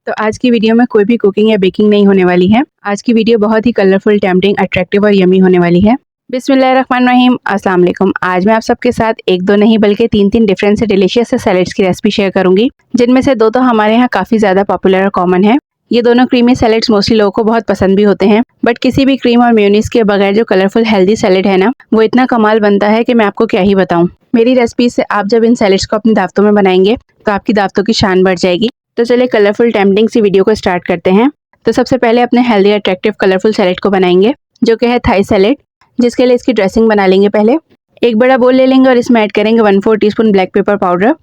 तो आज की वीडियो में कोई भी कुकिंग या बेकिंग नहीं होने वाली है। आज की वीडियो बहुत ही कलरफुल, टेम्पटिंग, अट्रैक्टिव और यमी होने वाली है। बिस्मिल्लाहिर्रहमानिर्रहीम, अस्सलाम वालेकुम। आज मैं आप सबके साथ एक दो नहीं बल्कि तीन डिफरेंट से डिलीशियस से सैलेड्स की रेसिपी शेयर करूंगी, जिनमें से दो तो हमारे यहाँ काफ़ी ज़्यादा पॉपुलर और कॉमन है। ये दोनों क्रीमी सैलेड्स मोस्टली लोगों को बहुत पसंद भी होते हैं, बट किसी भी क्रीम और मेयोनीज के बगैर जो कलरफुल हेल्दी सैलेड है ना, वो इतना कमाल बनता है कि मैं आपको क्या ही बताऊं। मेरी रेसिपी से आप जब इन सैलेड्स को अपनी दावतों में बनाएंगे तो आपकी दावतों की शान बढ़ जाएगी। तो चलिए कलरफुल टेम्पटिंग सी वीडियो को स्टार्ट करते हैं। तो सबसे पहले अपने हेल्दी अट्रैक्टिव कलरफुल सैलेड को बनाएंगे, जो कि है थाई सैलेड, जिसके लिए इसकी ड्रेसिंग बना लेंगे। पहले एक बड़ा बोल ले लेंगे और इसमें ऐड करेंगे 1/4 teaspoon black pepper powder,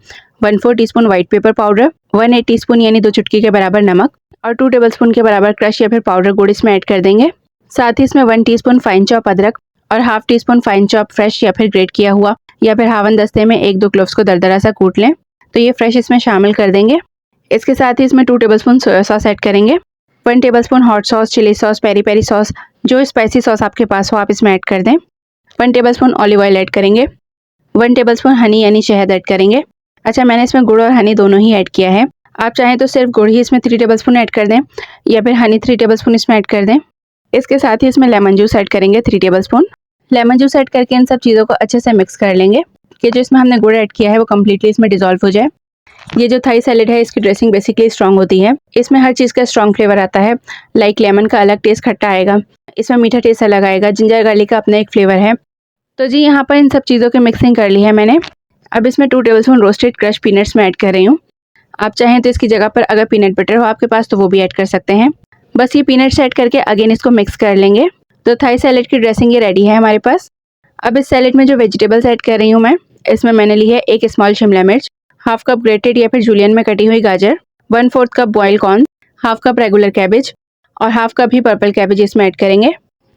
1/4 teaspoon white pepper powder, 1/8 teaspoon यानी 2 चुटकी के बराबर नमक और 2 टेबलस्पून के बराबर क्रश या फिर पाउडर गुड़ इसमें ऐड कर देंगे। साथ ही इसमें 1 टीस्पून फाइन चॉप अदरक और half teaspoon fine chop fresh या फिर ग्रेट किया हुआ या फिर हावन दस्ते में 1-2 क्लोव्स को दरदरा सा कूट लें, तो ये फ्रेश इसमें शामिल कर देंगे। इसके साथ ही इसमें 2 टेबलस्पून सोया सॉस ऐड करेंगे, 1 tablespoon hot sauce, chili sauce, peri peri sauce, जो स्पाइसी सॉस आपके पास हो आप इसमें ऐड कर दें। 1 टेबलस्पून ऑलिव ऑयल ऐड करेंगे, 1 टेबलस्पून हनी यानी शहद ऐड करेंगे। अच्छा, मैंने इसमें गुड़ और हनी दोनों ही ऐड किया है। आप चाहें तो सिर्फ गुड़ ही इसमें 3 टेबलस्पून ऐड कर दें या फिर हनी 3 टेबलस्पून इसमें ऐड कर दें। इसके साथ ही इसमें लेमन जूस ऐड करेंगे 3 टेबलस्पून। लेमन जूस ऐड करके इन सब चीज़ों को अच्छे से मिक्स कर लेंगे कि जो इसमें हमने गुड़ ऐड किया है वो कम्प्लीटली इसमें डिजॉल्व हो जाए। ये जो थाई सैलेड है इसकी ड्रेसिंग बेसिकली स्ट्रॉन्ग होती है। इसमें हर चीज़ का स्ट्रॉन्ग फ्लेवर आता है। लाइक लेमन का अलग टेस्ट खट्टा आएगा, इसमें मीठा टेस्ट अलग आएगा, जिंजर गार्लिक का अपना एक फ्लेवर है। तो जी यहाँ पर इन सब चीज़ों की मिक्सिंग कर ली है मैंने। अब इसमें 2 टेबलस्पून रोस्टेड क्रश पीनट्स में ऐड कर रही हूँ। आप चाहें तो इसकी जगह पर अगर पीनट बटर हो आपके पास तो वो भी ऐड कर सकते हैं। बस ये पीनट्स ऐड करके अगेन इसको मिक्स कर लेंगे। तो थाई सैलेड की ड्रेसिंग ये रेडी है हमारे पास। अब इस सैलेड में जो वेजिटेबल्स ऐड कर रही हूँ मैं, इसमें मैंने ली है 1 स्मॉल शिमला मिर्च, हाफ कप ग्रेटेड या फिर जूलियन में कटी हुई गाजर, 1/4 cup boiled corn, half cup regular cabbage और हाफ कप ही पर्पल कैबेज इसमें ऐड करेंगे।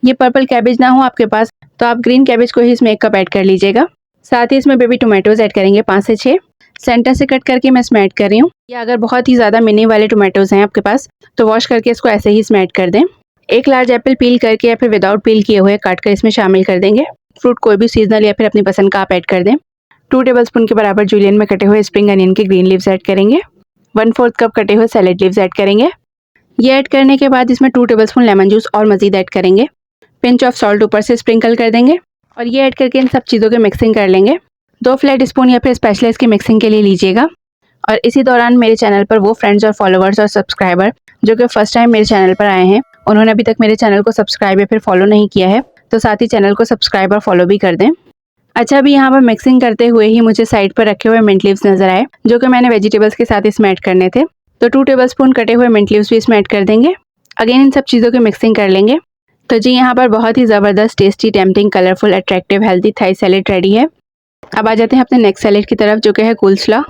ये पर्पल कैबेज ना हो आपके पास तो आप ग्रीन कैबेज को ही इसमें 1 कप ऐड कर लीजिएगा। साथ ही इसमें बेबी टोमेटोज ऐड करेंगे 5 से 6, सेंटर से कट करके मैं इसमें ऐड कर रही हूँ। या अगर बहुत ही ज़्यादा मिनी वाले टोमेटोज हैं आपके पास तो वॉश करके इसको ऐसे ही इसमें ऐड कर दें। 1 लार्ज एप्पल पील करके या फिर विदाउट पील किए हुए काट कर इसमें शामिल कर देंगे। फ्रूट कोई भी सीजनल या फिर अपनी पसंद का आप ऐड कर दें। 2 टेबलस्पून के बराबर जूलियन में कटे हुए स्प्रिंग अनियन के ग्रीन लीव्स ऐड करेंगे। 1/4 कप कटे हुए सैलेड लीव्स ऐड करेंगे। ये ऐड करने के बाद इसमें 2 टेबलस्पून लेमन जूस और मजीद ऐड करेंगे। पिंच ऑफ सॉल्ट ऊपर से स्प्रिंकल कर देंगे और ये ऐड करके इन सब चीज़ों की मिक्सिंग कर लेंगे। 2 फ्लैट स्पून या फिर स्पैचुला इसकी मिक्सिंग के लिए लीजिएगा। और इसी दौरान मेरे चैनल पर वो फ्रेंड्स और फॉलोअर्स और सब्सक्राइबर जो कि फर्स्ट टाइम मेरे चैनल पर आए हैं, उन्होंने अभी तक मेरे चैनल को सब्सक्राइब या फिर फॉलो नहीं किया है, तो साथ ही चैनल को सब्सक्राइब और फॉलो भी कर दें। अच्छा, अभी यहाँ पर मिक्सिंग करते हुए ही मुझे साइड पर रखे हुए मिंट लीव्स नजर आए, जो कि मैंने वेजिटेबल्स के साथ इसमें ऐड करने थे। तो 2 टेबलस्पून कटे हुए मिंट लीव्स भी इसमें ऐड कर देंगे। अगेन इन सब चीज़ों की मिक्सिंग कर लेंगे। तो जी यहाँ पर बहुत ही ज़बरदस्त, tasty, tempting, colourful, attractive, healthy Thai salad ready है। अब आ जाते हैं अपने नेक्स्ट सैलेड की तरफ, जो कि है कोल्स्लॉ,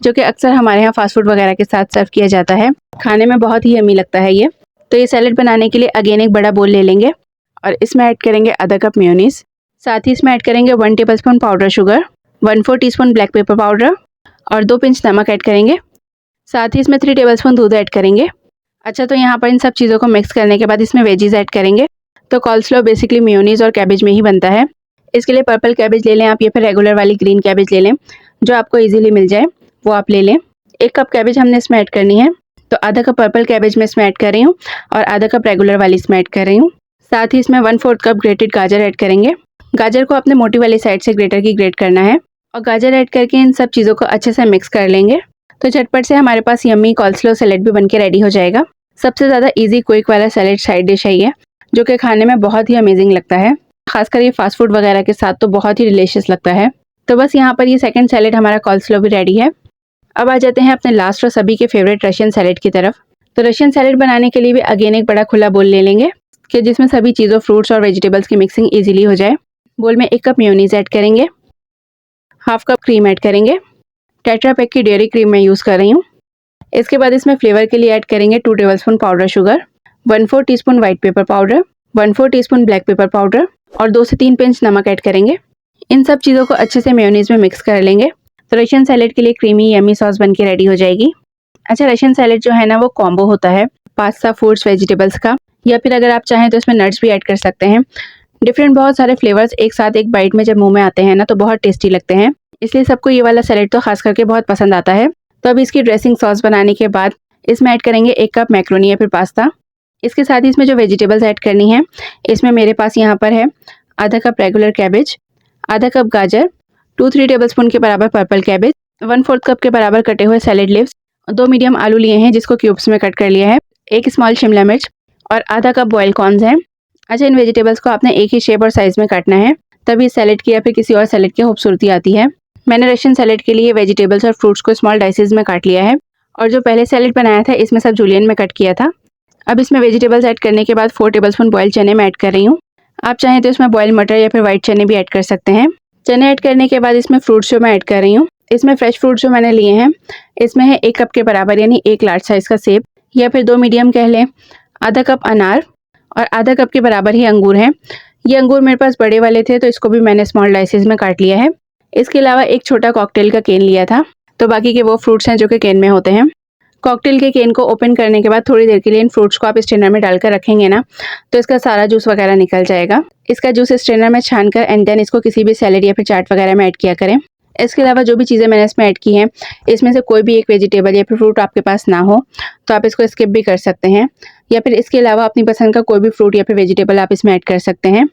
जो कि अक्सर हमारे यहाँ फास्ट फूड वगैरह के साथ सर्व किया जाता है। खाने में बहुत ही यम्मी लगता है ये। तो ये सैलेड बनाने के लिए अगेन एक बड़ा बोल ले लेंगे और इसमें ऐड करेंगे आधा कप मेयोनीज। साथ ही इसमें ऐड करेंगे 1 tablespoon powder sugar, 1/4 teaspoon black pepper powder और 2 पिंच नमक ऐड करेंगे। साथ ही इसमें 3 टेबलस्पून दूध ऐड करेंगे। अच्छा, तो यहाँ पर इन सब चीज़ों को मिक्स करने के बाद इसमें वेजीज ऐड करेंगे। तो कोल्स्लॉ बेसिकली मेयोनीज और कैबेज में ही बनता है। इसके लिए पर्पल कैबेज ले लें आप या फिर रेगुलर वाली ग्रीन कैबेज ले लें, जो आपको ईजिली मिल जाए वो आप ले लें। 1 कप कैबेज हमने इसमें ऐड करनी है, तो आधा कप पर्पल कैबेज में इसमें ऐड कर रही हूँ और आधा कप रेगुलर वाली इसमें ऐड कर रही हूँ। साथ ही इसमें 1/4 कप ग्रेटेड गाजर ऐड करेंगे। गाजर को अपने मोटी वाली साइड से ग्रेटर की ग्रेट करना है और गाजर ऐड करके इन सब चीज़ों को अच्छे से मिक्स कर लेंगे। तो झटपट से हमारे पास यम्मी कोल्स्लॉ सैलेड भी बनके रेडी हो जाएगा। सबसे ज़्यादा ईजी क्विक वाला सैलेड साइड डिश है ये, जो कि खाने में बहुत ही अमेजिंग लगता है। खासकर ये फास्ट फूड वगैरह के साथ तो बहुत ही डिलीशियस लगता है। तो बस यहाँ पर ये सेकंड सैलेड हमारा कोल्स्लॉ भी रेडी है। अब आ जाते हैं अपने लास्ट और सभी के फेवरेट रशियन सैलेड की तरफ। तो रशियन सैलेड बनाने के लिए भी अगेन एक बड़ा खुला बोल ले लेंगे कि जिसमें सभी चीज़ों, फ्रूट्स और वेजिटेबल्स की मिक्सिंग ईजिली हो जाए। बोल में 1 कप मेयोनीज ऐड करेंगे, हाफ कप क्रीम ऐड करेंगे। टेट्रा पैक की डेयरी क्रीम मैं यूज़ कर रही हूँ। इसके बाद इसमें फ्लेवर के लिए ऐड करेंगे 2 tablespoon powder sugar, 1/4 teaspoon white pepper powder, 1/4 teaspoon black pepper powder और 2 से 3 पिंच नमक ऐड करेंगे। इन सब चीज़ों को अच्छे से मेयोनीज में मिक्स कर लेंगे। तो रशियन सैलेड के लिए क्रीमी यम्मी सॉस बनके रेडी हो जाएगी। अच्छा, रशियन सैलेड जो है ना वो कॉम्बो होता है पास्ता, फूड्स, वेजिटेबल्स का, या फिर अगर आप चाहें तो इसमें नट्स भी ऐड कर सकते हैं। डिफरेंट बहुत सारे फ्लेवर्स एक साथ एक बाइट में जब मुंह में आते हैं ना तो बहुत टेस्टी लगते हैं, इसलिए सबको ये वाला सैलेड तो खास करके बहुत पसंद आता है। तो अब इसकी ड्रेसिंग सॉस बनाने के बाद इसमें ऐड करेंगे 1 कप मैक्रोनी या फिर पास्ता। इसके साथ ही इसमें जो वेजिटेबल्स ऐड करनी है, इसमें मेरे पास यहाँ पर है आधा कप रेगुलर कैबेज, आधा कप गाजर, 2-3 टेबलस्पून के बराबर पर्पल कैबेज, 1/4 कप के बराबर कटे हुए सैलेड लीव्स, 2 मीडियम आलू लिए हैं जिसको क्यूब्स में कट कर लिया है, 1 स्मॉल शिमला मिर्च और आधा कप बॉयल कॉर्न्स हैं। अच्छा, इन वेजिटेबल्स को आपने एक ही शेप और साइज़ में काटना है, तभी सैलेड की या फिर किसी और सैलेड की खूबसूरती आती है। मैंने रशियन सैलेड के लिए वेजिटेबल्स और फ्रूट्स को स्मॉल डाइसेस में काट लिया है और जो पहले सैलेड बनाया था इसमें सब जूलियन में कट किया था। अब इसमें वेजिटेबल्स ऐड करने के बाद 4 टेबलस्पून बॉयल चने में ऐड कर रही हूँ। आप चाहें तो इसमें बॉयल मटर या फिर वाइट चने भी ऐड कर सकते हैं। चने ऐड करने के बाद इसमें फ्रूट्स जो मैं ऐड कर रही हूँ, इसमें फ्रेश फ्रूट्स जो मैंने लिए हैं, इसमें है 1 कप के बराबर यानी 1 लार्ज साइज़ का सेब या फिर 2 मीडियम कह लें, आधा कप अनार और आधा कप के बराबर ही अंगूर हैं। ये अंगूर मेरे पास बड़े वाले थे तो इसको भी मैंने स्मॉल डाइसेस में काट लिया है। इसके अलावा एक छोटा कॉकटेल का केन लिया था, तो बाकी के वो फ्रूट्स हैं जो कि केन में होते हैं। कॉकटेल के केन को ओपन करने के बाद थोड़ी देर के लिए इन फ्रूट्स को आप स्ट्रेनर में डालकर रखेंगे ना, तो इसका सारा जूस वगैरह निकल जाएगा। इसका जूस स्ट्रेनर में छानकर एंड देन इसको किसी भी सैलेड या फिर चाट वगैरह में ऐड किया करें। इसके अलावा जो भी चीज़ें मैंने इसमें ऐड की हैं, इसमें से कोई भी एक वेजिटेबल या फिर फ्रूट आपके पास ना हो तो आप इसको स्किप भी कर सकते हैं, या फिर इसके अलावा अपनी पसंद का कोई भी फ्रूट या फिर वेजिटेबल आप इसमें ऐड कर सकते हैं।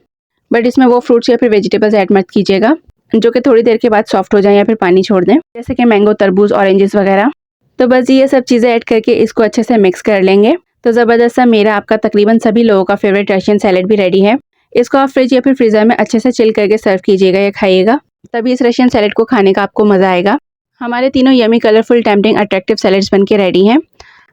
बट इसमें वो फ्रूट्स या फिर वेजिटेबल्स ऐड मत कीजिएगा जो कि थोड़ी देर के बाद सॉफ्ट हो जाएं या फिर पानी छोड़ दें, जैसे कि मैंगो, तरबूज, ऑरेंजेस वगैरह। तो बस ये सब चीज़ें ऐड करके इसको अच्छे से मिक्स कर लेंगे। तो ज़बरदस्त सा मेरा आपका तकरीबन सभी लोगों का फेवरेट रशियन सैलेड भी रेडी है। इसको आप फ्रिज या फिर फ्रीज़र में अच्छे से चिल करके सर्व कीजिएगा या खाइएगा, तभी इस रशियन सैलेड को खाने का आपको मज़ा आएगा। हमारे तीनों yummy, colourful, tempting, attractive salads बन के रेडी हैं।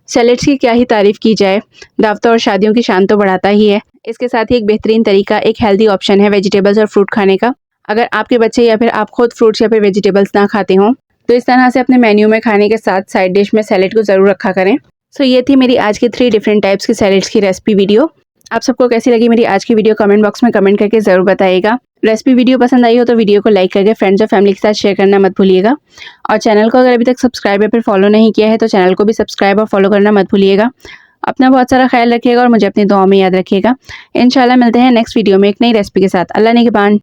सैलेड्स की क्या ही तारीफ़ की जाए, दावतों और शादियों की शान तो बढ़ाता ही है। इसके साथ ही एक बेहतरीन तरीका, एक हेल्दी ऑप्शन है वेजिटेबल्स और फ्रूट खाने का। अगर आपके बच्चे या फिर आप खुद फ्रूट्स या फिर वेजिटेबल्स ना खाते हों तो इस तरह से अपने मेन्यू में खाने के साथ साइड डिश में सैलेड को ज़रूर रखा करें। सो ये थी मेरी आज की 3 डिफरेंट टाइप्स की सैलेड्स की रेसिपी वीडियो। आप सबको कैसी लगी मेरी आज की वीडियो कमेंट बॉक्स में कमेंट करके ज़रूर बताइएगा। रेसिपी वीडियो पसंद आई हो तो वीडियो को लाइक करके फ्रेंड्स और फैमिली के साथ शेयर करना मत भूलिएगा, और चैनल को अगर अभी तक सब्सक्राइब या फिर फॉलो नहीं किया है तो चैनल को भी सब्सक्राइब और फॉलो करना मत भूलिएगा। अपना बहुत सारा ख्याल रखिएगा और मुझे अपनी दुआ में याद रखिएगा। इंशाल्लाह मिलते हैं नेक्स्ट वीडियो में एक नई रेसिपी के साथ। अल्लाह निगहबान।